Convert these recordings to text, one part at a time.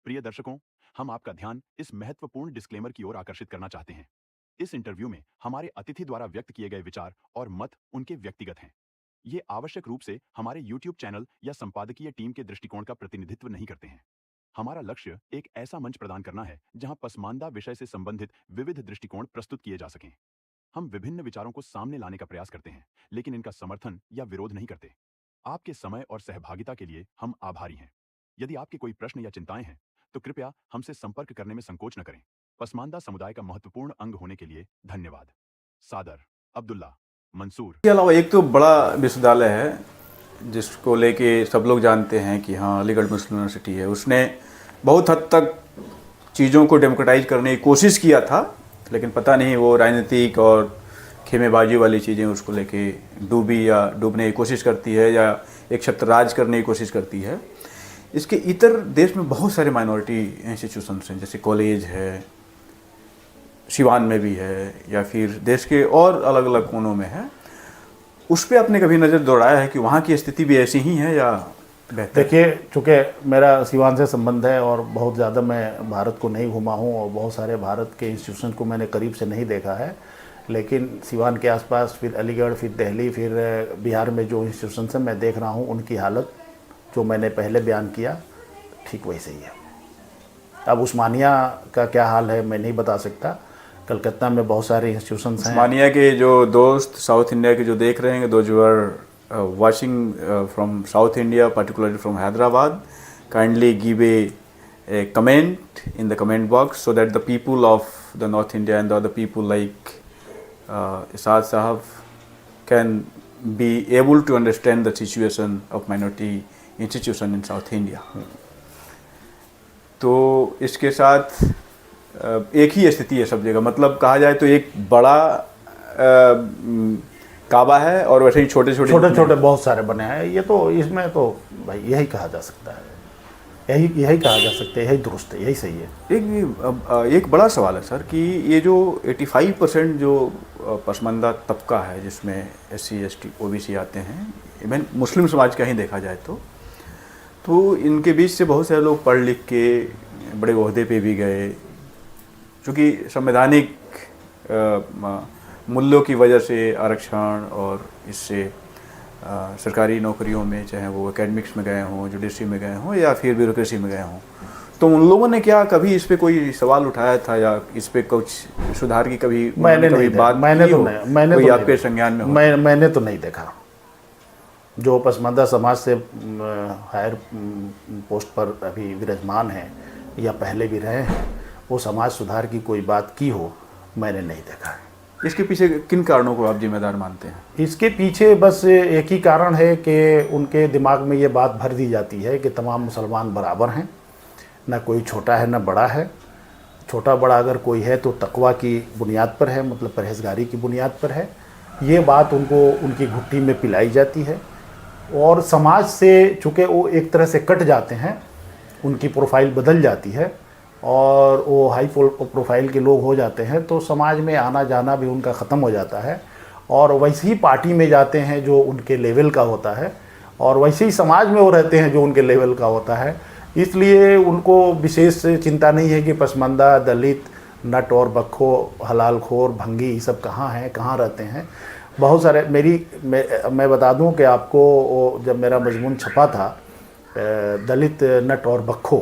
प्रिय दर्शकों, हम आपका ध्यान इस महत्वपूर्ण डिस्क्लेमर की ओर आकर्षित करना चाहते हैं। इस इंटरव्यू में हमारे अतिथि द्वारा व्यक्त किए गए विचार और मत उनके व्यक्तिगत हैं। ये आवश्यक रूप से हमारे YouTube चैनल या संपादकीय टीम के दृष्टिकोण का प्रतिनिधित्व नहीं करते हैं। हमारा लक्ष्य एक ऐसा मंच प्रदान करना है जहां पसमानदा विषय से संबंधित विविध दृष्टिकोण प्रस्तुत किए जा सकें। हम विभिन्न विचारों को सामने लाने का प्रयास करते हैं, लेकिन इनका समर्थन या विरोध नहीं करते। आपके समय और सहभागिता के लिए हम आभारी हैं। यदि आपके कोई प्रश्न या चिंताएं हैं, तो कृपया हमसे संपर्क करने में संकोच न करें। पसमानदा समुदाय का महत्वपूर्ण अंग होने के लिए धन्यवाद। सादर अब्दुल्ला मंसूर। इसके अलावा एक तो बड़ा विश्वविद्यालय है जिसको लेके सब लोग जानते हैं कि हाँ अलीगढ़ मुस्लिम यूनिवर्सिटी है। उसने बहुत हद तक चीज़ों को डेमोक्रेटाइज करने की कोशिश किया था, लेकिन पता नहीं वो राजनीतिक और खेमेबाजी वाली चीज़ें उसको लेके डूबी या डूबने की कोशिश करती है या एक छत्र राज करने की कोशिश करती है। इसके इतर देश में बहुत सारे माइनॉरिटी इंस्टीट्यूशंस हैं, जैसे कॉलेज है, सिवान में भी है, या फिर देश के और अलग अलग कोनों में है। उस पर आपने कभी नज़र दौड़ाया है कि वहाँ की स्थिति भी ऐसी ही है या बेहतर? देखिए, चूँकि मेरा सिवान से संबंध है और बहुत ज़्यादा मैं भारत को नहीं घूमा हूँ और बहुत सारे भारत के इंस्टीट्यूशन को मैंने करीब से नहीं देखा है, लेकिन सिवान के आसपास, फिर अलीगढ़, फिर दिल्ली, फिर बिहार में जो इंस्टीट्यूशन हैं मैं देख रहा हूँ, उनकी हालत जो मैंने पहले बयान किया ठीक वैसे ही है। अब उस्मानिया का क्या हाल है मैं नहीं बता सकता। कलकत्ता में बहुत सारे इंस्टीट्यूशंस हैं। उस्मानिया के जो दोस्त साउथ इंडिया के जो देख रहे हैं, दो जो are watching from South India, particularly from Hyderabad, kindly give a comment in the comment box so that the people of the North India and the other people like Isad Sahab can be able to understand the situation of minority institution in South India. तो इसके साथ एक ही स्थिति है सब जगह, मतलब कहा जाए तो एक बड़ा काबा है और वैसे ही छोटे छोटे बहुत सारे बने हैं। ये तो इसमें तो भाई यही कहा जा सकता है, यही कहा जा सकता है, यही दुरुस्त है, यही सही है। एक बड़ा सवाल है सर कि ये जो 85% जो पसमानदा तबका है, जिसमें SC ST OBC आते हैं, इवन मुस्लिम समाज का ही देखा जाए तो इनके बीच से बहुत सारे लोग पढ़ लिख के बड़े ओहदे पे भी गए, चूँकि संवैधानिक मूल्यों की वजह से आरक्षण और इससे सरकारी नौकरियों में, चाहे वो एकेडमिक्स में गए हों, जुडिशरी में गए हों या फिर ब्यूरोक्रेसी में गए हों, तो उन लोगों ने क्या कभी इस पे कोई सवाल उठाया था या इस पे कुछ सुधार की कभी बात कोई आपके संज्ञान में? मैंने तो नहीं देखा। जो पसमानदा समाज से हायर पोस्ट पर अभी विराजमान हैं या पहले भी रहे हैं, वो समाज सुधार की कोई बात की हो मैंने नहीं देखा है। इसके पीछे किन कारणों को आप जिम्मेदार मानते हैं? इसके पीछे बस एक ही कारण है कि उनके दिमाग में ये बात भर दी जाती है कि तमाम मुसलमान बराबर हैं, ना कोई छोटा है ना बड़ा है। छोटा बड़ा अगर कोई है तो तकवा की बुनियाद पर है, मतलब परहेजगारी की बुनियाद पर है। ये बात उनको उनकी घुट्टी में पिलाई जाती है और समाज से चूँकि वो एक तरह से कट जाते हैं, उनकी प्रोफाइल बदल जाती है और वो हाई प्रोफाइल के लोग हो जाते हैं, तो समाज में आना जाना भी उनका ख़त्म हो जाता है और वैसे ही पार्टी में जाते हैं जो उनके लेवल का होता है और वैसे ही समाज में वो रहते हैं जो उनके लेवल का होता है। इसलिए उनको विशेष चिंता नहीं है कि पसमानदा, दलित, नट और बख्खो, हलाल खोर, भंगी, ये सब कहाँ हैं, कहाँ रहते हैं। बहुत सारे मैं बता दूं कि आपको, जब मेरा मजमून छपा था दलित, नट और बख्खो,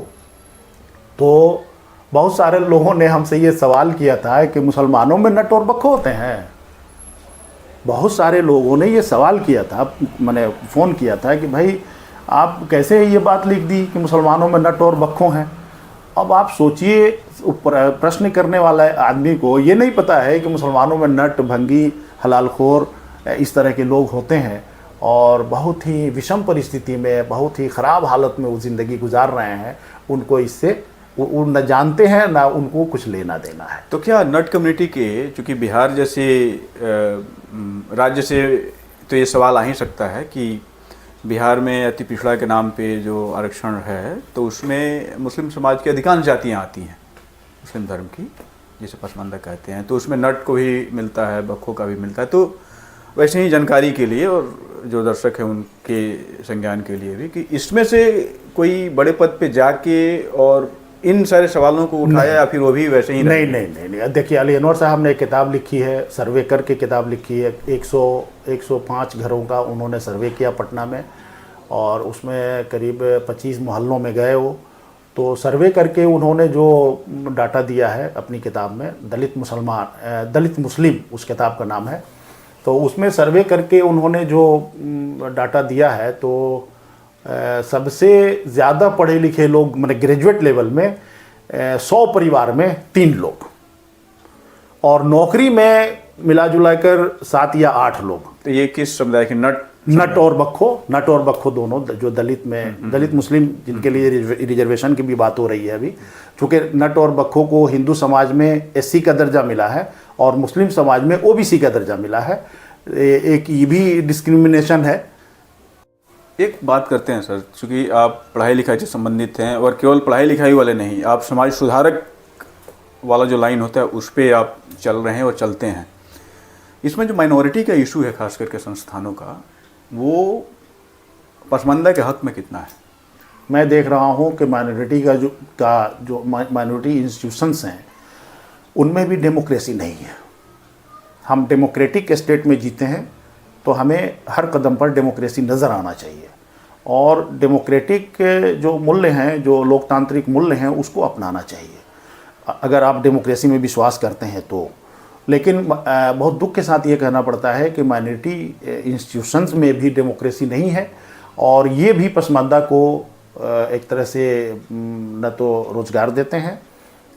तो बहुत सारे लोगों ने हमसे ये सवाल किया था कि मुसलमानों में नट और बख्खो होते हैं। बहुत सारे लोगों ने ये सवाल किया था, मैंने फ़ोन किया था कि भाई आप कैसे ये बात लिख दी कि मुसलमानों में नट और बख्खो हैं। अब आप सोचिए, प्रश्न करने वाला आदमी को ये नहीं पता है कि मुसलमानों में नट, भंगी, हलालखोर इस तरह के लोग होते हैं और बहुत ही विषम परिस्थिति में, बहुत ही ख़राब हालत में वो ज़िंदगी गुजार रहे हैं। उनको इससे वो न जानते हैं ना उनको कुछ लेना देना है। तो क्या नट कम्युनिटी के, चूँकि बिहार जैसे राज्य से तो ये सवाल आ ही सकता है कि बिहार में अति पिछड़ा के नाम पे जो आरक्षण है, तो उसमें मुस्लिम समाज की अधिकांश जातियाँ आती हैं, मुस्लिम धर्म की, जिसे पसमानदा कहते हैं, तो उसमें नट को भी मिलता है, बख्खों का भी मिलता है। तो वैसे ही जानकारी के लिए और जो दर्शक हैं उनके संज्ञान के लिए भी, कि इसमें से कोई बड़े पद पे जाके और इन सारे सवालों को उठाया या फिर वो भी वैसे ही नहीं नहीं नहीं नहीं देखिए, अली अनवर साहब ने एक किताब लिखी है, सर्वे करके किताब लिखी है, 105 घरों का उन्होंने सर्वे किया पटना में, और उसमें करीब 25 मोहल्लों में गए वो, तो सर्वे करके उन्होंने जो डाटा दिया है अपनी किताब में, दलित मुस्लिम उस किताब का नाम है, तो उसमें सर्वे करके उन्होंने जो डाटा दिया है, तो सबसे ज़्यादा पढ़े लिखे लोग मतलब ग्रेजुएट लेवल में 100 परिवार में 3 लोग, और नौकरी में मिला जुला कर 7 या 8 लोग। तो ये किस समुदाय के? नट और बख्खो दोनों, जो दलित में दलित मुस्लिम जिनके लिए रिजर्वेशन की भी बात हो रही है अभी, चूँकि नट और बख्खो को हिंदू समाज में SC का दर्जा मिला है और मुस्लिम समाज में OBC का दर्जा मिला है, एक ये भी डिस्क्रिमिनेशन है। एक बात करते हैं सर, चूँकि आप पढ़ाई लिखाई से संबंधित हैं, और केवल पढ़ाई लिखाई वाले नहीं, आप समाज सुधारक वाला जो लाइन होता है उस पर आप चल रहे हैं और चलते हैं। इसमें जो माइनॉरिटी का इशू है खास करके संस्थानों का, वो पसमानदा के हक में कितना है? मैं देख रहा हूँ कि माइनॉरिटी का जो माइनॉरिटी इंस्टीट्यूशंस हैं उनमें भी डेमोक्रेसी नहीं है। हम डेमोक्रेटिक स्टेट में जीते हैं, तो हमें हर कदम पर डेमोक्रेसी नज़र आना चाहिए, और डेमोक्रेटिक जो मूल्य हैं, जो लोकतांत्रिक मूल्य हैं, उसको अपनाना चाहिए अगर आप डेमोक्रेसी में विश्वास करते हैं तो। लेकिन बहुत दुख के साथ ये कहना पड़ता है कि माइनॉरिटी इंस्टीट्यूशंस में भी डेमोक्रेसी नहीं है, और ये भी पसमानदा को एक तरह से न तो रोज़गार देते हैं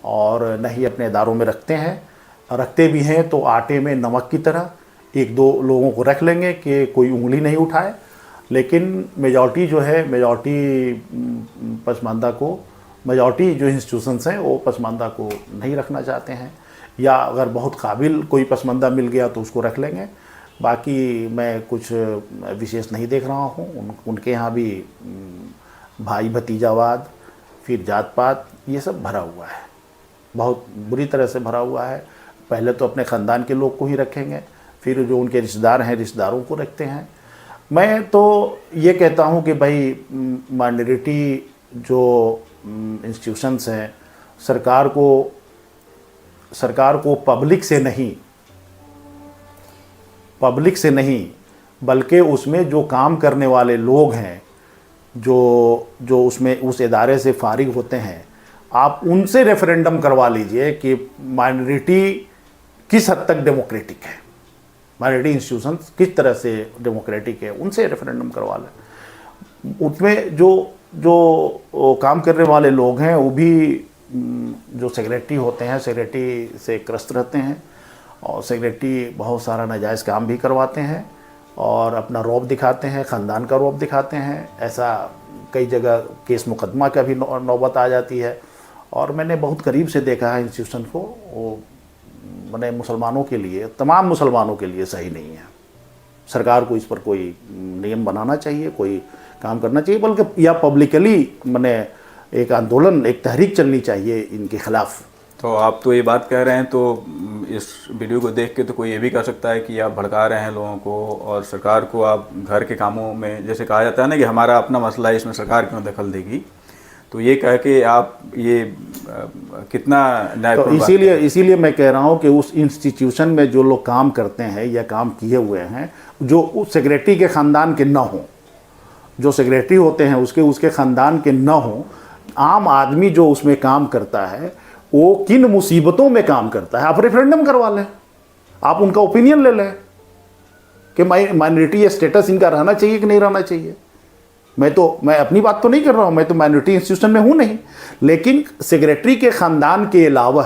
और न ही अपने इदारों में रखते भी हैं तो आटे में नमक की तरह 1-2 लोगों को रख लेंगे कि कोई उंगली नहीं उठाए, लेकिन मेजॉरिटी जो है, मेजॉरिटी जो इंस्टीट्यूशंस हैं वो पसमानदा को नहीं रखना चाहते हैं, या अगर बहुत काबिल कोई पसमानदा मिल गया तो उसको रख लेंगे। बाकी मैं कुछ विशेष नहीं देख रहा हूँ। उनके यहाँ भी भाई भतीजावाद, फिर जात पात, ये सब भरा हुआ है, बहुत बुरी तरह से भरा हुआ है। पहले तो अपने ख़ानदान के लोग को ही रखेंगे, फिर जो उनके रिश्तेदार हैं रिश्तेदारों को रखते हैं। मैं तो ये कहता हूँ कि भाई माइनॉरिटी जो इंस्टीट्यूशंस हैं, सरकार को पब्लिक से नहीं बल्कि उसमें जो काम करने वाले लोग हैं, जो उसमें उस इदारे से फारिग होते हैं, आप उनसे रेफरेंडम करवा लीजिए कि माइनॉरिटी किस हद तक डेमोक्रेटिक है, माइनॉरिटी इंस्टीट्यूशंस किस तरह से डेमोक्रेटिक है, उनसे रेफरेंडम करवा लें। उसमें जो काम करने वाले लोग हैं वो भी जो सेक्रेटरी होते हैं, सेक्रेटरी से त्रस्त रहते हैं, और सेक्रेटरी बहुत सारा नाजायज़ काम भी करवाते हैं और अपना रौब दिखाते हैं, ख़ानदान का रौब दिखाते हैं। ऐसा कई जगह केस मुकदमा का भी नौबत आ जाती है, और मैंने बहुत करीब से देखा है इंस्टीट्यूशन को। वो मैंने मुसलमानों के लिए, तमाम मुसलमानों के लिए सही नहीं है। सरकार को इस पर कोई नियम बनाना चाहिए, कोई काम करना चाहिए, बल्कि या पब्लिकली मैंने एक आंदोलन, एक तहरीक चलनी चाहिए इनके खिलाफ। तो आप तो ये बात कह रहे हैं, तो इस वीडियो को देख के तो कोई ये भी कह सकता है कि आप भड़का रहे हैं लोगों को, और सरकार को आप घर के कामों में, जैसे कहा जाता है ना कि हमारा अपना मसला है, इसमें सरकार क्यों दखल देगी, तो ये कह के आप ये कितना न्याय? तो इसीलिए मैं कह रहा हूँ कि उस इंस्टीट्यूशन में जो लोग काम करते हैं या काम किए हुए हैं, जो उस सेक्रेटरी के ख़ानदान के न हों, जो सेक्रेटरी होते हैं उसके ख़ानदान के न हों, आम आदमी जो उसमें काम करता है वो किन मुसीबतों में काम करता है, आप रेफरेंडम करवा लें, आप उनका ओपिनियन ले लें कि माइनॉरिटी स्टेटस इनका रहना चाहिए कि नहीं रहना चाहिए। मैं अपनी बात तो नहीं कर रहा हूँ, मैं तो माइनॉरिटी इंस्टीट्यूशन में हूँ नहीं, लेकिन सेक्रेटरी के ख़ानदान के अलावा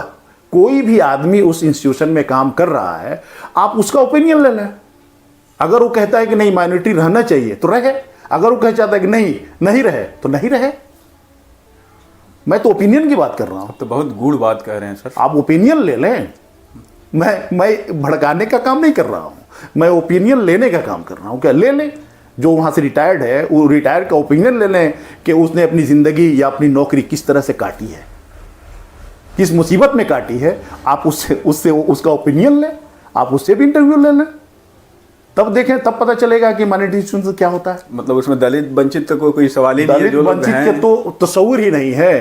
कोई भी आदमी उस इंस्टीट्यूशन में काम कर रहा है, आप उसका ओपिनियन ले लें। अगर वो कहता है कि नहीं माइनॉरिटी रहना चाहिए तो रहे, अगर वो कह चाहता है कि नहीं रहे तो नहीं रहे। मैं तो ओपिनियन की बात कर रहा हूँ। तो बहुत गूढ़ बात कह रहे हैं सर। आप ओपिनियन ले लें, मैं भड़काने का काम नहीं कर रहा हूँ, मैं ओपिनियन लेने का काम कर रहा हूँ। क्या ले लें, जो वहाँ से रिटायर्ड है वो रिटायर्ड का ओपिनियन ले लें कि उसने अपनी ज़िंदगी या अपनी नौकरी किस तरह से काटी है, किस मुसीबत में काटी है। आप उससे उसका ओपिनियन लें, आप उससे भी इंटरव्यू ले लें, तब देखें, तब पता चलेगा कि माइनॉरिटी इंस्टीट्यूशन क्या होता है। मतलब उसमें दलित वंचित को कोई सवाल ही नहीं है, दलित वंचित के तो तस्वीर ही नहीं है।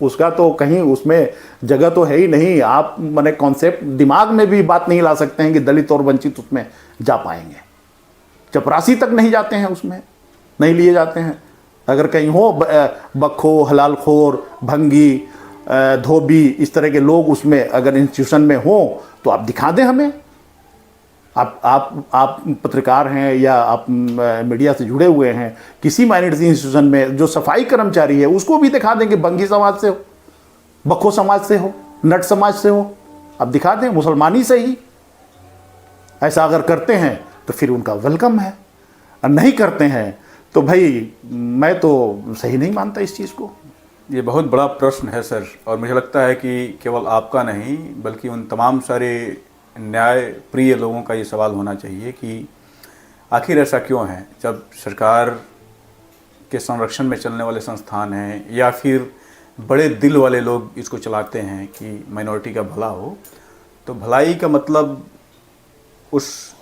उसका तो कहीं उसमें जगह तो है ही नहीं। आप मैंने कॉन्सेप्ट दिमाग में भी बात नहीं ला सकते हैं कि दलित और वंचित उसमें जा पाएंगे। चपरासी तक नहीं जाते हैं, उसमें नहीं लिए जाते हैं। अगर कहीं हो बखो, हलालखोर, भंगी, धोबी, इस तरह के लोग उसमें अगर इंस्टीट्यूशन में हो तो आप दिखा दें हमें। आप पत्रकार हैं या आप मीडिया से जुड़े हुए हैं, किसी माइनॉरिटी इंस्टीट्यूशन में जो सफाई कर्मचारी है उसको भी दिखा दें कि बंगी समाज से हो, बखो समाज से हो, नट समाज से हो, आप दिखा दें, मुसलमानी से ही। ऐसा अगर करते हैं तो फिर उनका वेलकम है, और नहीं करते हैं तो भाई मैं तो सही नहीं मानता इस चीज़ को। ये बहुत बड़ा प्रश्न है सर, और मुझे लगता है कि केवल आपका नहीं बल्कि उन तमाम सारे न्याय प्रिय लोगों का ये सवाल होना चाहिए कि आखिर ऐसा क्यों है। जब सरकार के संरक्षण में चलने वाले संस्थान हैं या फिर बड़े दिल वाले लोग इसको चलाते हैं कि माइनॉरिटी का भला हो, तो भलाई का मतलब उस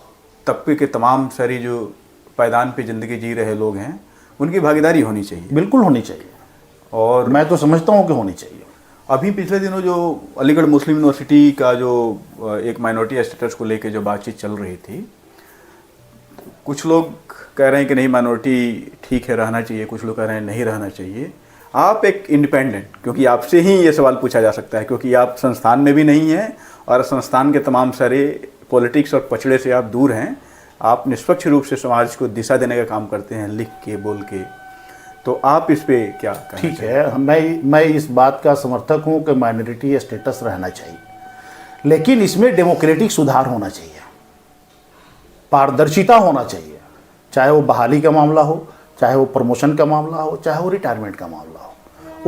तबके के तमाम सारी जो पायदान पे ज़िंदगी जी रहे लोग हैं उनकी भागीदारी होनी चाहिए। बिल्कुल होनी चाहिए, और मैं तो समझता हूँ कि होनी चाहिए। अभी पिछले दिनों जो अलीगढ़ मुस्लिम यूनिवर्सिटी का जो एक माइनॉरिटी स्टेटस को लेके जो बातचीत चल रही थी, कुछ लोग कह रहे हैं कि नहीं माइनॉरिटी ठीक है, रहना चाहिए, कुछ लोग कह रहे हैं नहीं रहना चाहिए। आप एक इंडिपेंडेंट, क्योंकि आपसे ही ये सवाल पूछा जा सकता है क्योंकि आप संस्थान में भी नहीं हैं और संस्थान के तमाम सारे पॉलिटिक्स और पचड़े से आप दूर हैं, आप निष्पक्ष रूप से समाज को दिशा देने का काम करते हैं, लिख के बोल के, तो आप इस पे क्या कहना ठीक है, मैं इस बात का समर्थक हूं कि माइनॉरिटी स्टेटस रहना चाहिए, लेकिन इसमें डेमोक्रेटिक सुधार होना चाहिए, पारदर्शिता होना चाहिए। चाहे वो बहाली का मामला हो, चाहे वो प्रमोशन का मामला हो, चाहे वो रिटायरमेंट का मामला हो,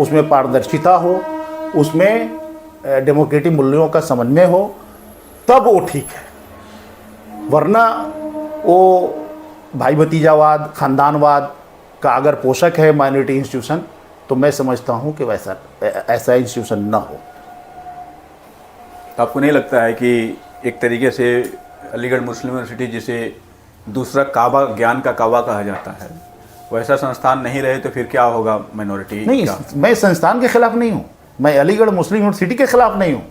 उसमें पारदर्शिता हो, उसमें डेमोक्रेटिक मूल्यों का समन्वय हो, तब वो ठीक है। वरना वो भाई भतीजावाद, खानदानवाद का अगर पोषक है माइनॉरिटी इंस्टीट्यूशन, तो मैं समझता हूं कि ऐसा इंस्टीट्यूशन ना हो। तो आपको नहीं लगता है कि एक तरीके से अलीगढ़ मुस्लिम यूनिवर्सिटी जिसे दूसरा काबा, ज्ञान का काबा कहा जाता है, वैसा संस्थान नहीं रहे तो फिर क्या होगा माइनॉरिटी नहीं का? मैं संस्थान के खिलाफ नहीं हूं, मैं अलीगढ़ मुस्लिम यूनिवर्सिटी के खिलाफ नहीं हूं।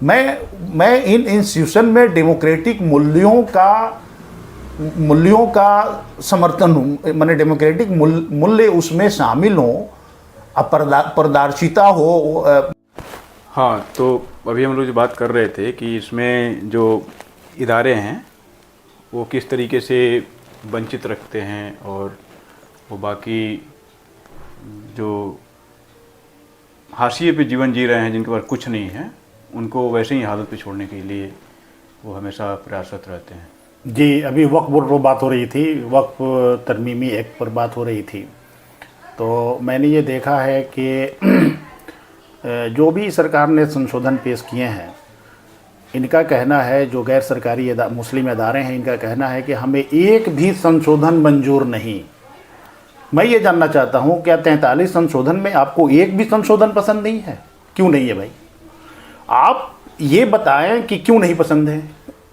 मैं इन इंस्टीट्यूशन में डेमोक्रेटिक मूल्यों का समर्थन हूँ। मैंने डेमोक्रेटिक मूल्य उसमें शामिल हों, पारदर्शिता हो। हाँ, तो अभी हम लोग जो बात कर रहे थे कि इसमें जो इदारे हैं वो किस तरीके से वंचित रखते हैं और वो बाकी जो हाशिए पे जीवन जी रहे हैं, जिनके पास कुछ नहीं है, उनको वैसे ही हालत पे छोड़ने के लिए वो हमेशा प्रयासरत रहते हैं। जी, अभी वक्फ बोर्ड पर बात हो रही थी, वक्फ तरमीमी एक्ट पर बात हो रही थी, तो मैंने ये देखा है कि जो भी सरकार ने संशोधन पेश किए हैं, इनका कहना है, जो गैर सरकारी मुस्लिम इदारे हैं, इनका कहना है कि हमें एक भी संशोधन मंजूर नहीं। मैं ये जानना चाहता हूँ, क्या 43 संशोधन में आपको एक भी संशोधन पसंद नहीं है? क्यों नहीं है भाई? आप ये बताएं कि क्यों नहीं पसंद है।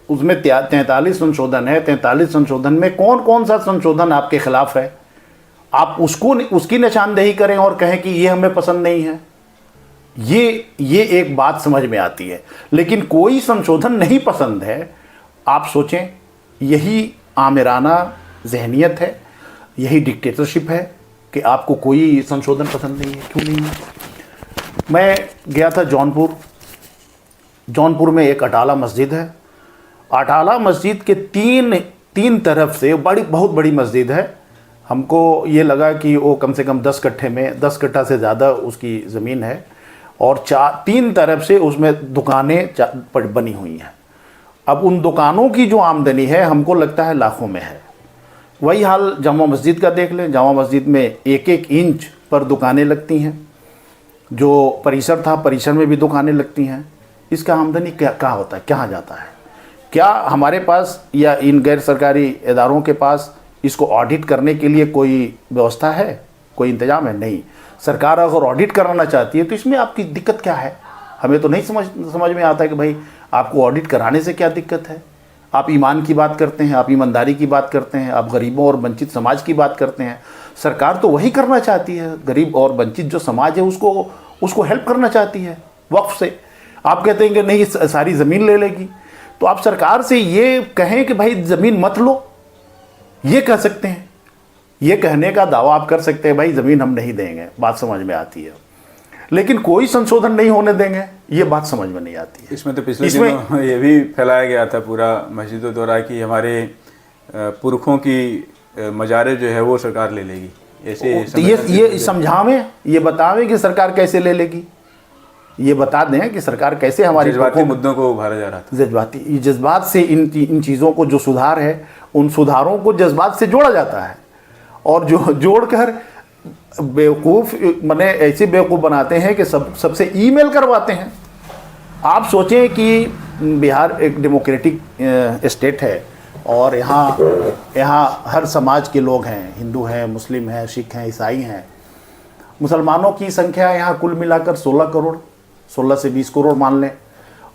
उसमें 43 संशोधन है, 43 संशोधन में कौन कौन सा संशोधन आपके खिलाफ है? आप उसकी निशानदेही करें और कहें कि ये हमें पसंद नहीं है। ये एक बात समझ में आती है, लेकिन कोई संशोधन नहीं पसंद है, आप सोचें, यही आमिराना जहनियत है, यही डिक्टेटरशिप है कि आपको कोई संशोधन पसंद नहीं है। क्यों नहीं है? मैं गया था जौनपुर में एक अटाला मस्जिद है। अटाला मस्जिद के तीन तरफ से बहुत बड़ी मस्जिद है। हमको ये लगा कि वो कम से कम 10 कट्ठा से ज़्यादा उसकी ज़मीन है, और 3 तरफ से उसमें दुकानें बनी हुई हैं। अब उन दुकानों की जो आमदनी है, हमको लगता है लाखों में है। वही हाल जामा मस्जिद का देख लें। जामा मस्जिद में 1-1 इंच पर दुकानें लगती हैं। जो परिसर था, परिसर में भी दुकानें लगती हैं। इसका आमदनी क्या होता है, कहाँ जाता है? क्या हमारे पास या इन गैर सरकारी इदारों के पास इसको ऑडिट करने के लिए कोई व्यवस्था है, कोई इंतजाम है? नहीं। सरकार अगर ऑडिट कराना चाहती है तो इसमें आपकी दिक्कत क्या है? हमें तो नहीं समझ में आता है कि भाई आपको ऑडिट कराने से क्या दिक्कत है। आप ईमान की बात करते हैं, आप ईमानदारी की बात करते हैं, आप गरीबों और वंचित समाज की बात करते हैं। सरकार तो वही करना चाहती है, गरीब और वंचित जो समाज है उसको हेल्प करना चाहती है वक्फ से। आप कहते हैं कि नहीं सारी ज़मीन ले लेगी, तो आप सरकार से ये कहें कि भाई ज़मीन मत लो, ये कह सकते हैं। ये कहने का दावा आप कर सकते हैं भाई ज़मीन हम नहीं देंगे, बात समझ में आती है, लेकिन कोई संशोधन नहीं होने देंगे, ये बात समझ में नहीं आती है। इसमें तो पिछले दिनों ये भी फैलाया गया था पूरा मस्जिदों द्वारा कि हमारे पुरखों की मजारे जो है वो सरकार ले लेगी। ऐसे तो ये समझावें, ये बतावें कि सरकार कैसे ले लेगी, ये बता दें कि सरकार कैसे हमारी जज्बाती मुद्दों को उभारा जा रहा था। जज्बात से इन चीज़ों को जो सुधार है, उन सुधारों को जज्बात से जोड़ा जाता है, और जो जोड़कर बेवकूफ़ माने ऐसे बेवकूफ़ बनाते हैं कि सबसे ईमेल करवाते हैं। आप सोचें कि बिहार एक डेमोक्रेटिक स्टेट है और यहाँ हर समाज के लोग हैं, हिंदू हैं, मुस्लिम हैं, सिख हैं, ईसाई हैं। मुसलमानों की संख्या यहाँ कुल मिलाकर 16 करोड़, 16 से 20 करोड़ मान लें,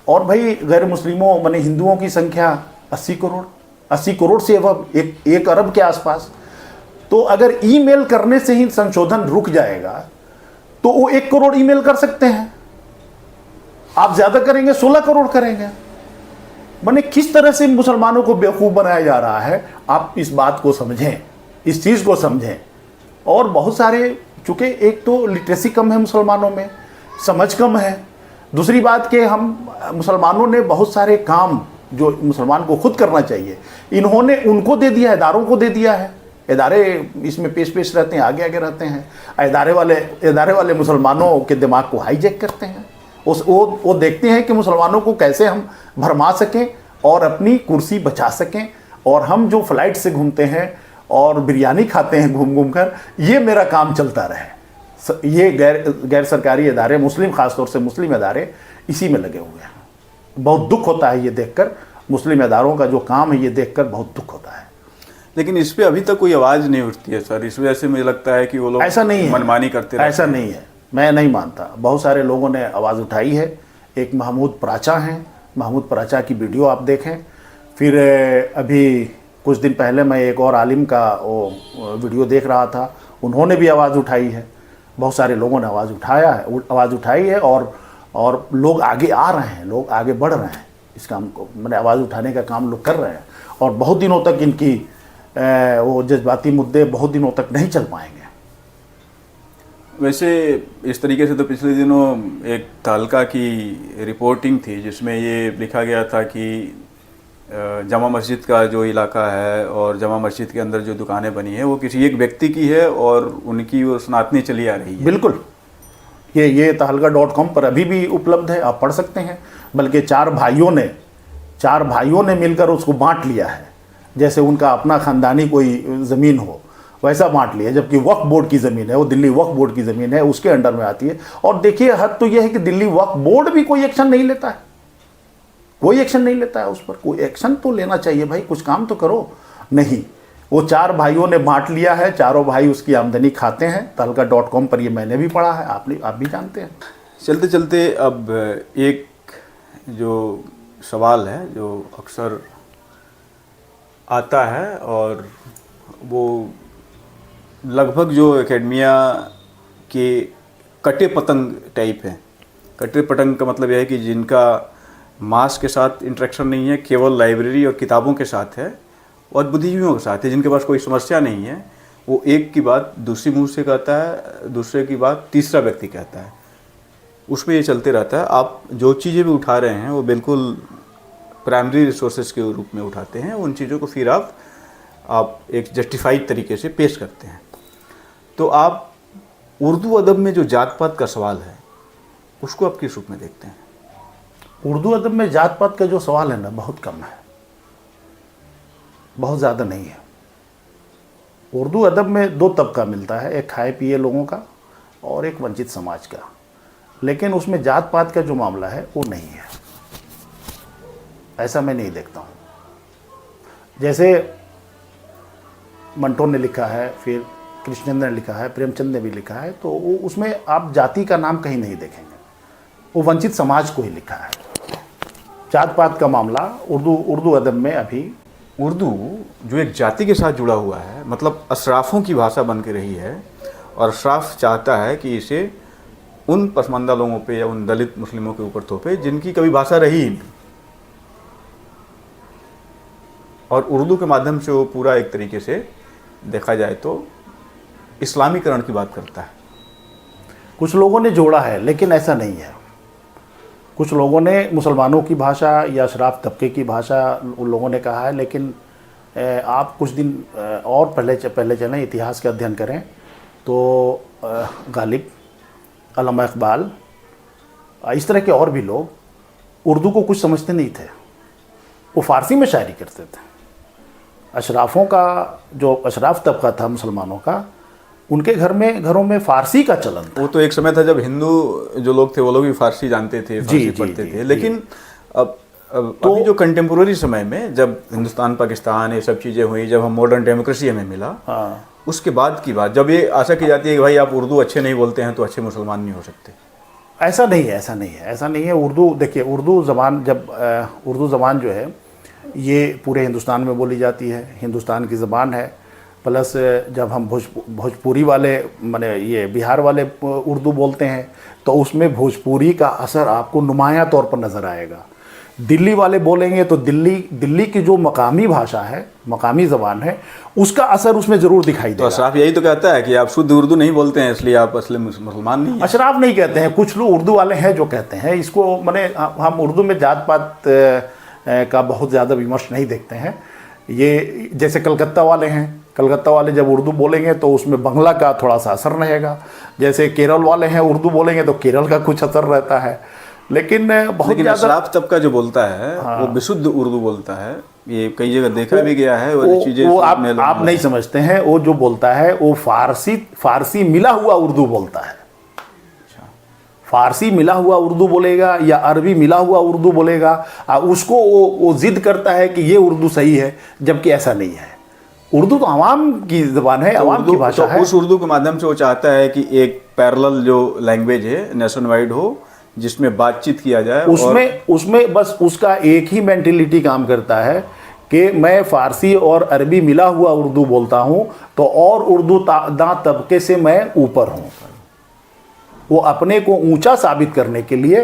और भाई गैर मुस्लिमों माने हिंदुओं की संख्या 80 करोड़, 80 करोड़ से अब 1 अरब के आसपास। तो अगर ईमेल करने से ही संशोधन रुक जाएगा तो वो 1 करोड़ ईमेल कर सकते हैं, आप ज़्यादा करेंगे 16 करोड़ करेंगे। माने किस तरह से मुसलमानों को बेवकूफ़ बनाया जा रहा है, आप इस बात को समझें, इस चीज़ को समझें। और बहुत सारे, चूँकि एक तो लिटरेसी कम है मुसलमानों में, समझ कम है, दूसरी बात कि हम मुसलमानों ने बहुत सारे काम जो मुसलमान को खुद करना चाहिए, इन्होंने उनको दे दिया, इदारों को दे दिया है। इदारे इसमें पेश रहते हैं, आगे आगे रहते हैं। इदारे वाले मुसलमानों के दिमाग को हाईजैक करते हैं। वो देखते हैं कि मुसलमानों को कैसे हम भरमा सकें और अपनी कुर्सी बचा सकें, और हम जो फ्लाइट से घूमते हैं और बिरयानी खाते हैं घूम घूम कर, ये मेरा काम चलता रहे। ये गैर सरकारी इदारे, मुस्लिम, ख़ासतौर से मुस्लिम इदारे इसी में लगे हुए हैं। बहुत दुख होता है ये देखकर, मुस्लिम इदारों का जो काम है ये देखकर बहुत दुख होता है। लेकिन इस पे अभी तक कोई आवाज़ नहीं उठती है सर, इस वजह से मुझे लगता है कि वो लोग ऐसा नहीं है, मनमानी करते रहते हैं। ऐसा नहीं है, मैं नहीं मानता। बहुत सारे लोगों ने आवाज़ उठाई है। एक महमूद पराचा हैं, महमूद पराचा की वीडियो आप देखें। फिर अभी कुछ दिन पहले मैं एक और आलिम का वो वीडियो देख रहा था, उन्होंने भी आवाज़ उठाई है। बहुत सारे लोगों ने आवाज़ उठाई है, और लोग आगे आ रहे हैं, लोग आगे बढ़ रहे हैं इस काम को, मैंने आवाज़ उठाने का काम लोग कर रहे हैं। और बहुत दिनों तक इनकी वो जज्बाती मुद्दे बहुत दिनों तक नहीं चल पाएंगे। वैसे इस तरीके से तो पिछले दिनों एक तालका की रिपोर्टिंग थी जिसमें ये लिखा गया था कि जमा मस्जिद का जो इलाका है और जमा मस्जिद के अंदर जो दुकानें बनी है वो किसी एक व्यक्ति की है और उनकी वो सनातनी चली आ रही है। बिल्कुल, ये तहलका.com पर अभी भी उपलब्ध है, आप पढ़ सकते हैं। बल्कि 4 भाइयों ने मिलकर उसको बांट लिया है, जैसे उनका अपना ख़ानदानी कोई ज़मीन हो वैसा बांट लिया, जबकि वक्फ बोर्ड की ज़मीन है, वो दिल्ली वक्फ बोर्ड की ज़मीन है, उसके अंडर में आती है। और देखिए हद तो यह है कि दिल्ली वक्फ बोर्ड भी कोई एक्शन नहीं लेता है, कोई एक्शन नहीं लेता है उस पर। कोई एक्शन तो लेना चाहिए भाई, कुछ काम तो करो। नहीं, वो 4 भाइयों ने बांट लिया है, चारों भाई उसकी आमदनी खाते हैं। तहलका.com पर ये मैंने भी पढ़ा है, आप भी जानते हैं। चलते चलते अब एक जो सवाल है जो अक्सर आता है, और वो लगभग जो एकेडमिया के कटे पतंग टाइप है। कटे पतंग का मतलब यह है कि जिनका मास के साथ इंटरेक्शन नहीं है, केवल लाइब्रेरी और किताबों के साथ है और बुद्धिजीवियों के साथ है, जिनके पास कोई समस्या नहीं है। वो एक की बात दूसरी मुंह से कहता है, दूसरे की बात तीसरा व्यक्ति कहता है, उसमें ये चलते रहता है। आप जो चीज़ें भी उठा रहे हैं वो बिल्कुल प्राइमरी रिसोर्सेज के रूप में उठाते हैं, उन चीज़ों को फिर आप एक जस्टिफाइड तरीके से पेश करते हैं। तो आप उर्दू अदब में जो जात पात का सवाल है उसको आप किस रूप में देखते हैं? उर्दू अदब में जात पात का जो सवाल है ना, बहुत कम है, बहुत ज़्यादा नहीं है। उर्दू अदब में 2 तबका मिलता है, एक खाए पिए लोगों का और एक वंचित समाज का, लेकिन उसमें जात पात का जो मामला है वो नहीं है, ऐसा मैं नहीं देखता हूँ। जैसे मंटो ने लिखा है, फिर कृष्णचंद्र ने लिखा है, प्रेमचंद ने भी लिखा है, तो उसमें आप जाति का नाम कहीं नहीं देखेंगे, वो वंचित समाज को ही लिखा है। जात पात का मामला उर्दू अदब में अभी, उर्दू जो एक जाति के साथ जुड़ा हुआ है, मतलब अशराफों की भाषा बन के रही है, और अशराफ चाहता है कि इसे उन पसमानदा लोगों पे या उन दलित मुस्लिमों के ऊपर थोपे जिनकी कभी भाषा रही ही नहीं, और उर्दू के माध्यम से वो पूरा एक तरीके से देखा जाए तो इस्लामीकरण की बात करता है। कुछ लोगों ने जोड़ा है, लेकिन ऐसा नहीं है। कुछ लोगों ने मुसलमानों की भाषा या अशराफ तबके की भाषा उन लोगों ने कहा है, लेकिन आप कुछ दिन और पहले चलें, इतिहास का अध्ययन करें तो गालिब, अल्लामा इकबाल, इस तरह के और भी लोग उर्दू को कुछ समझते नहीं थे, वो फ़ारसी में शायरी करते थे। अशराफों का, जो अशराफ तबका था मुसलमानों का, उनके घरों में फ़ारसी का चलन था। वो तो एक समय था जब हिंदू जो लोग थे वो लोग भी फ़ारसी जानते थे, फ़ारसी पढ़ते थे। लेकिन अब तो अभी जो कंटेम्पोररी समय में जब हिंदुस्तान पाकिस्तान ये सब चीज़ें हुई, जब हम मॉडर्न डेमोक्रेसी हमें मिला, उसके बाद की बात, जब ये आशा की जाती है कि भाई आप उर्दू अच्छे नहीं बोलते हैं तो अच्छे मुसलमान नहीं हो सकते। ऐसा नहीं है, ऐसा नहीं है। उर्दू, देखिए, उर्दू ज़बान जो है ये पूरे हिंदुस्तान में बोली जाती है, हिंदुस्तान की ज़बान है। प्लस जब हम भोजपुरी वाले, माने ये बिहार वाले उर्दू बोलते हैं तो उसमें भोजपुरी का असर आपको नुमायां तौर पर नज़र आएगा। दिल्ली वाले बोलेंगे तो दिल्ली की जो मकामी भाषा है, मकामी ज़बान है, उसका असर उसमें ज़रूर दिखाई देगा। तो अशराफ यही तो कहता है कि आप शुद्ध उर्दू नहीं बोलते हैं इसलिए आप असली मुसलमान नहीं हैं। अशराफ नहीं कहते हैं, कुछ लोग उर्दू वाले हैं जो कहते हैं इसको। माने हम उर्दू में जात पात का बहुत ज़्यादा विमर्श नहीं देखते हैं। ये जैसे कलकत्ता वाले हैं, कलकत्ता वाले जब उर्दू बोलेंगे तो उसमें बंगला का थोड़ा सा असर रहेगा। जैसे केरल वाले हैं, उर्दू बोलेंगे तो केरल का कुछ असर रहता है। लेकिन अशराफ तबका जो बोलता है वो विशुद्ध उर्दू बोलता है, ये कई जगह देखा भी गया है। और चीजें वो आप नहीं समझते हैं। वो जो बोलता है वो फारसी मिला हुआ उर्दू बोलता है। फारसी मिला हुआ उर्दू बोलेगा या अरबी मिला हुआ उर्दू बोलेगा, उसको वो जिद करता है कि ये उर्दू सही है, जबकि ऐसा नहीं है। उर्दू तो आवाम की ज़बान है, आवाम की भाषा है। उस उर्दू के माध्यम से वो चाहता है कि एक पैरेलल जो लैंग्वेज है नेशन वाइड हो, जिसमें बातचीत किया जाए। उसमें बस उसका एक ही मेंटेलिटी काम करता है कि मैं फ़ारसी और अरबी मिला हुआ उर्दू बोलता हूँ तो और उर्दू तबके से मैं ऊपर हूँ। वो अपने को ऊंचा साबित करने के लिए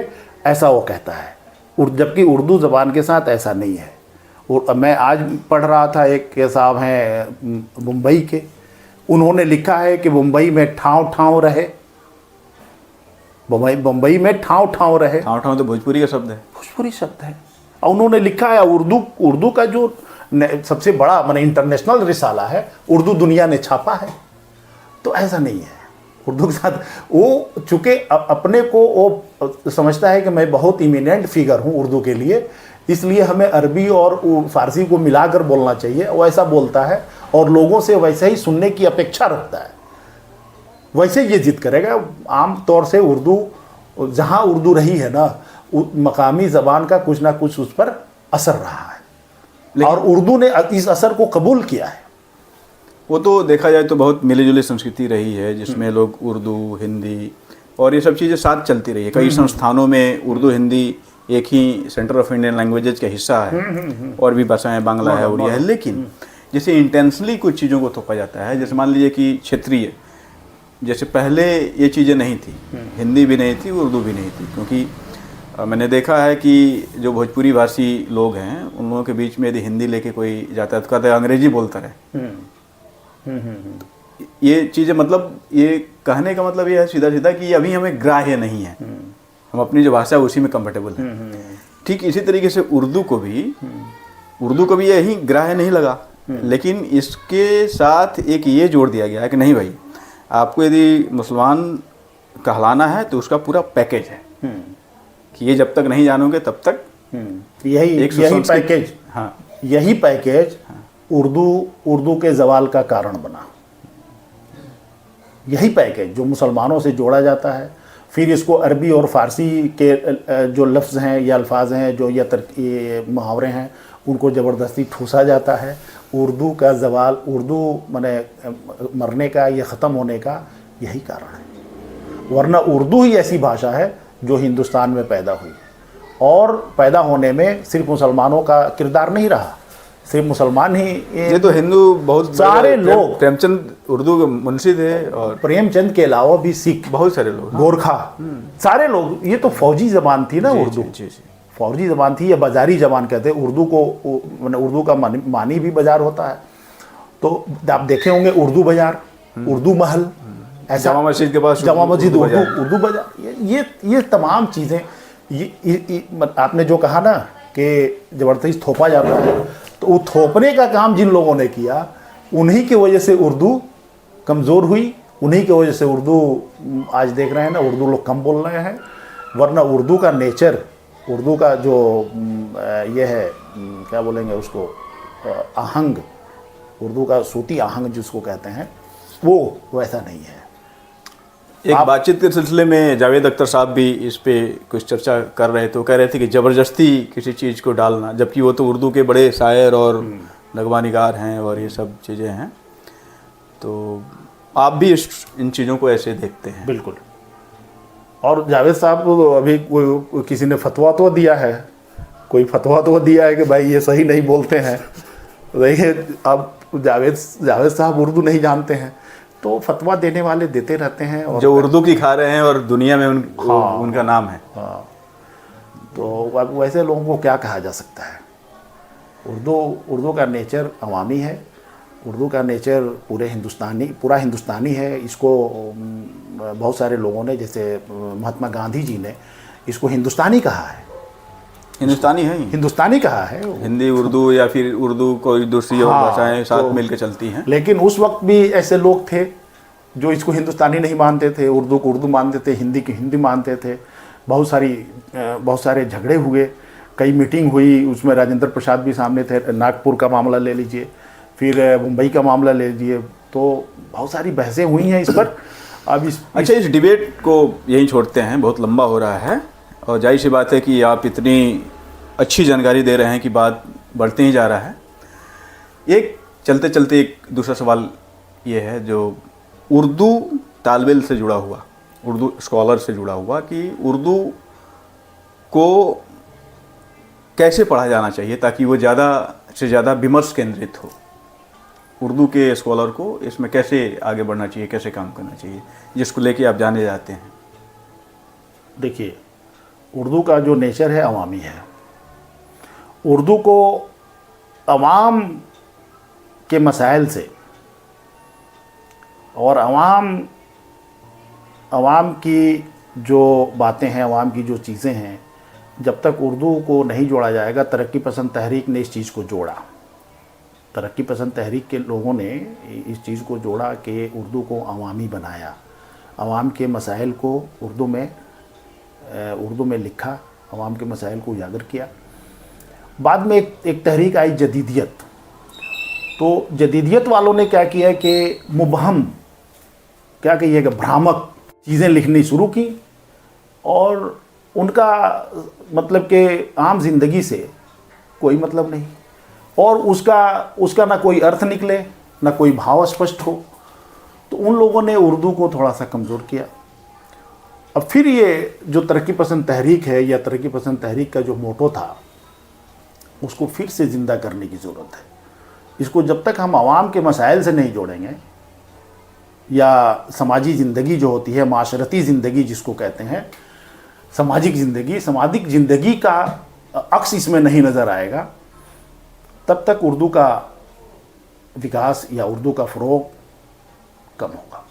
ऐसा वो कहता है, जबकि उर्दू ज़बान के साथ ऐसा नहीं है। और मैं आज पढ़ रहा था, एक साहब हैं मुंबई के, उन्होंने लिखा है कि मुंबई में ठाव ठाव रहे, मुंबई में ठाव ठाव रहे। ठाव ठाव तो भोजपुरी का शब्द है, भोजपुरी शब्द है। और उन्होंने लिखा है उर्दू का जो सबसे बड़ा माने इंटरनेशनल रिसाला है, उर्दू दुनिया ने छापा है। तो ऐसा नहीं है उर्दू के साथ। वो चूँकि अपने को वो समझता है कि मैं बहुत इमिनेंट फिगर हूँ उर्दू के लिए, इसलिए हमें अरबी और फ़ारसी को मिलाकर बोलना चाहिए। वो ऐसा बोलता है और लोगों से वैसे ही सुनने की अपेक्षा रखता है, वैसे ये जिद करेगा। आम तौर से जहाँ उर्दू रही है ना, मकामी ज़बान का कुछ ना कुछ उस पर असर रहा है और उर्दू ने इस असर को कबूल किया है। वो तो देखा जाए तो बहुत मिली जुली संस्कृति रही है, जिसमें लोग उर्दू, हिंदी और ये सब चीज़ें साथ चलती रही है। कई संस्थानों में उर्दू हिंदी एक ही सेंटर ऑफ इंडियन लैंग्वेजेज का हिस्सा है, और भी भाषाएं, बांग्ला है, उड़िया है। लेकिन जैसे इंटेंशनली कुछ चीज़ों को थोपा जाता है, जैसे मान लीजिए कि क्षेत्रीय, जैसे पहले ये चीज़ें नहीं थी, हिंदी भी नहीं थी, उर्दू भी नहीं थी। क्योंकि मैंने देखा है कि जो भोजपुरी भाषी लोग हैं उन लोगों के बीच में यदि हिंदी लेके कोई जाता है तो कहता है अंग्रेजी बोलता रहे। ये चीज़ें, मतलब ये कहने का मतलब ये है सीधा सीधा कि अभी हमें ग्राह्य नहीं है, हम अपनी जो भाषा है उसी में कंफर्टेबल हैं। ठीक इसी तरीके से उर्दू को भी यही ग्राह्य नहीं लगा, लेकिन इसके साथ एक ये जोड़ दिया गया है कि नहीं भाई, आपको यदि मुसलमान कहलाना है तो उसका पूरा पैकेज है कि ये जब तक नहीं जानोगे तब तक यही पैकेज। हाँ, यही पैकेज उर्दू के जवाल का कारण बना। यही पैकेज जो मुसलमानों से जोड़ा जाता है, फिर इसको अरबी और फ़ारसी के जो लफ्ज़ हैं या अल्फाज हैं जो ये मुहावरे हैं, उनको ज़बरदस्ती ठूसा जाता है। उर्दू का जवाल, उर्दू माने मरने का या ख़त्म होने का यही कारण है। वरना उर्दू ही ऐसी भाषा है जो हिंदुस्तान में पैदा हुई, और पैदा होने में सिर्फ मुसलमानों का किरदार नहीं रहा, सिर्फ मुसलमान ही ये तो हिंदू बहुत सारे लोग, प्रेमचंद उर्दू के मुंशी थे, और प्रेमचंद के अलावा भी सिख, बहुत सारे लोग, गोरखा, सारे लोग। ये तो फौजी जबान थी ना उर्दू, फौजी जबान थी या बाजारी जबान कहते हैं उर्दू को। उर्दू का मानी भी बाजार होता है। तो आप देखे होंगे उर्दू बाजार, उर्दू महल, ऐसा जामा मस्जिद के पास जामा मस्जिद उर्दू बाजार। ये तमाम चीज़ें, आपने जो कहा ना कि ज़बरदस्ती थोपा जाता है, तो वो थोपने का काम जिन लोगों ने किया, उन्हीं की वजह से उर्दू कमज़ोर हुई, उन्हीं की वजह से उर्दू आज देख रहे हैं ना, उर्दू लोग कम बोल रहे हैं। वरना उर्दू का नेचर, उर्दू का जो ये है, क्या बोलेंगे उसको, आहंग, उर्दू का सूती आहंग जिसको कहते हैं, वो वैसा नहीं है। एक बातचीत के सिलसिले में जावेद अख्तर साहब भी इस पे कुछ चर्चा कर रहे थे। वो कह रहे थे कि ज़बरदस्ती किसी चीज़ को डालना, जबकि वो तो उर्दू के बड़े शायर और नगमा-निगार हैं और ये सब चीज़ें हैं। तो आप भी इन चीज़ों को ऐसे देखते हैं? बिल्कुल। और जावेद साहब को अभी कोई किसी ने फतवा तो दिया है, कोई फतवा तो दिया है कि भाई ये सही नहीं बोलते हैं। देखिए, अब जावेद साहब उर्दू नहीं जानते हैं, तो फतवा देने वाले देते रहते हैं, और जो उर्दू की खा रहे हैं और दुनिया में उनका नाम है। हाँ, तो अब वैसे लोगों को क्या कहा जा सकता है। उर्दू का नेचर अवामी है, उर्दू का नेचर पूरा हिंदुस्तानी है। इसको बहुत सारे लोगों ने, जैसे महात्मा गांधी जी ने इसको हिंदुस्तानी कहा है। हिंदुस्तानी है, हिंदुस्तानी कहा है। हिंदी, उर्दू या फिर उर्दू कोई दूसरी भाषाएं साथ मिलकर चलती हैं। लेकिन उस वक्त भी ऐसे लोग थे जो इसको हिंदुस्तानी नहीं मानते थे, उर्दू को उर्दू मानते थे, हिंदी की हिंदी मानते थे। बहुत सारे झगड़े हुए, कई मीटिंग हुई, उसमें राजेंद्र प्रसाद भी सामने थे। नागपुर का मामला ले लीजिए, फिर मुंबई का मामला ले लीजिए, तो बहुत सारी बहसें हुई हैं इस पर। अब इस डिबेट को यहीं छोड़ते हैं, बहुत लंबा हो रहा है, और जाहिर सी बात है कि आप इतनी अच्छी जानकारी दे रहे हैं कि बात बढ़ते ही जा रहा है। एक चलते चलते एक दूसरा सवाल ये है, जो उर्दू तालिब इल्म से जुड़ा हुआ, उर्दू स्कॉलर से जुड़ा हुआ, कि उर्दू को कैसे पढ़ा जाना चाहिए ताकि वो ज़्यादा से ज़्यादा विमर्श केंद्रित हो। उर्दू के स्कॉलर को इसमें कैसे आगे बढ़ना चाहिए, कैसे काम करना चाहिए, जिसको लेके आप जाने जाते हैं? देखिए, उर्दू का जो नेचर है अवामी है। उर्दू को अवाम के मसाइल से और अवाम की जो बातें हैं, अवाम की जो चीज़ें हैं, जब तक उर्दू को नहीं जोड़ा जाएगा। तरक्की पसंद तहरीक ने इस चीज़ को जोड़ा, तरक्की पसंद तहरीक के लोगों ने इस चीज़ को जोड़ा कि उर्दू को अवामी बनाया, अवाम के मसाइल को उर्दू में लिखा, अवाम के मसाइल को उजागर किया। बाद में एक तहरीक आई जदीदियत। तो जदीदियत वालों ने क्या किया कि मुबहम, क्या कहिएगा, भ्रामक चीज़ें लिखनी शुरू की, और उनका मतलब कि आम जिंदगी से कोई मतलब नहीं, और उसका ना कोई अर्थ निकले, ना कोई भाव स्पष्ट हो। तो उन लोगों ने उर्दू को थोड़ा सा कमज़ोर किया। अब फिर ये जो तरक्की पसंद तहरीक है, या तरक्की पसंद तहरीक का जो मोटो था, उसको फिर से ज़िंदा करने की ज़रूरत है। इसको जब तक हम आवाम के मसाइल से नहीं जोड़ेंगे, या समाजी ज़िंदगी जो होती है, माशरती ज़िंदगी जिसको कहते हैं, सामाजिक ज़िंदगी का अक्स इसमें नहीं नज़र आएगा, तब तक उर्दू का विकास या उर्दू का फ़रोग़ कम होगा।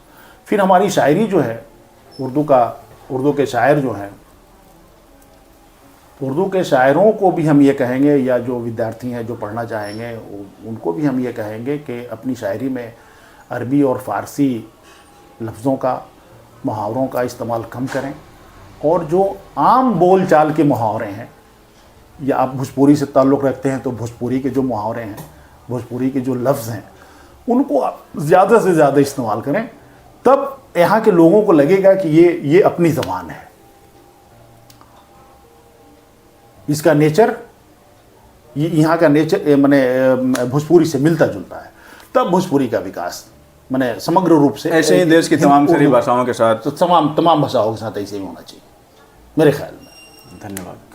फिर हमारी शायरी जो है, उर्दू के शायर जो हैं, उर्दू के शायरों को भी हम ये कहेंगे, या जो विद्यार्थी हैं जो पढ़ना चाहेंगे उनको भी हम ये कहेंगे कि अपनी शायरी में अरबी और फ़ारसी लफ्ज़ों का, मुहावरों का इस्तेमाल कम करें, और जो आम बोल चाल के मुहावरे हैं, या आप भोजपुरी से ताल्लुक़ रखते हैं तो भोजपुरी के जो मुहावरे हैं, भोजपुरी के जो लफ्ज़ हैं, उनको आप ज़्यादा से ज़्यादा इस्तेमाल करें। तब यहाँ के लोगों को लगेगा कि ये अपनी ज़बान है, इसका नेचर, ये यहाँ का नेचर माने भोजपुरी से मिलता जुलता है। तब भोजपुरी का विकास माने समग्र रूप से, ऐसे ही देश की तमाम सारी भाषाओं के साथ, तो तमाम भाषाओं के साथ ऐसे ही होना चाहिए मेरे ख्याल में। धन्यवाद।